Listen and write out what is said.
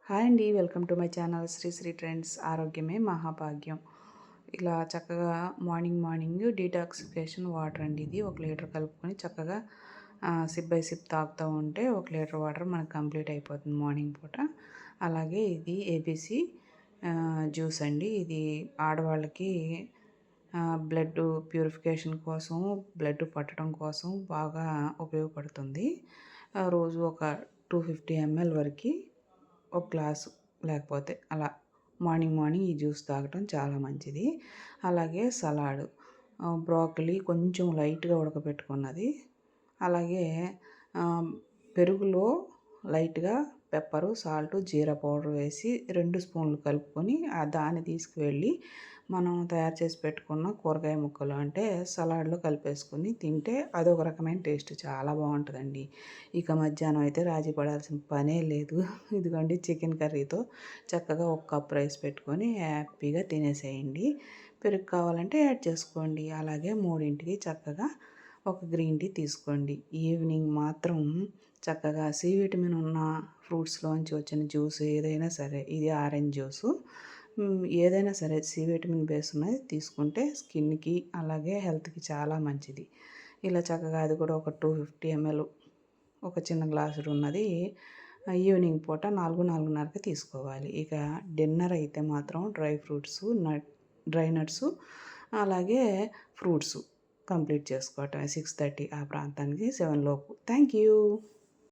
Hi అండి, welcome to my channel Sri trends. ఆరోగ్యమే మహాభాగ్యం. ఇలా చక్కగా మార్నింగ్ డీటాక్సిఫికేషన్ వాటర్ అండి. ఇది 1 లీటర్ కలుపుకొని చక్కగా సిప్ బై సిప్ తాగుతూ ఉంటే 1 లీటర్ వాటర్ మనకు కంప్లీట్ అయిపోతుంది మార్నింగ్ పూట. అలాగే ఇది ఏబీసీ జ్యూస్ అండి. ఇది ఆడవాళ్ళకి బ్లడ్ ప్యూరిఫికేషన్ కోసం, బ్లడ్ పట్టడం కోసం బాగా ఉపయోగపడుతుంది. రోజు ఒక 250 ml వరకు ఒక గ్లాసు, లేకపోతే అలా మార్నింగ్ ఈ జ్యూస్ తాగటం చాలా మంచిది. అలాగే సలాడ్, బ్రోకలీ కొంచెం లైట్గా ఉడకబెట్టుకున్నది, అలాగే పెరుగులో లైట్గా పెప్పరు, సాల్టు, జీరా పౌడర్ వేసి 2 స్పూన్లు కలుపుకొని దాన్ని తీసుకువెళ్ళి మనం తయారు చేసి పెట్టుకున్న కూరగాయ ముక్కలు అంటే సలాడ్లో కలిపేసుకొని తింటే అదొక రకమైన టేస్ట్, చాలా బాగుంటుందండి. ఇక మధ్యాహ్నం అయితే రాజీ పడాల్సిన పనే లేదు. ఇదిగోండి చికెన్ కర్రీతో చక్కగా 1 కప్ రైస్ పెట్టుకొని హ్యాపీగా తినేసేయండి. పెరుగు కావాలంటే యాడ్ చేసుకోండి. అలాగే 3ంటికి చక్కగా ఒక గ్రీన్ టీ తీసుకోండి. ఈవినింగ్ మాత్రం చక్కగా సి విటమిన్ ఉన్న ఫ్రూట్స్లోంచి వచ్చిన జ్యూస్ ఏదైనా సరే, ఇది ఆరెంజ్ జ్యూసు, ఏదైనా సరే సి విటమిన్ బేస్ ఉన్నది తీసుకుంటే స్కిన్కి అలాగే హెల్త్కి చాలా మంచిది. ఇలా చక్కగా అది కూడా ఒక 250 ml ఒక చిన్న గ్లాసుడు ఉన్నది ఈవినింగ్ పూట 4-4:30కి తీసుకోవాలి. ఇక డిన్నర్ అయితే మాత్రం డ్రై నట్స్ అలాగే ఫ్రూట్స్ కంప్లీట్ చేసుకోవటం 6:30 ఆ ప్రాంతానికి 7 లోపు. Thank you.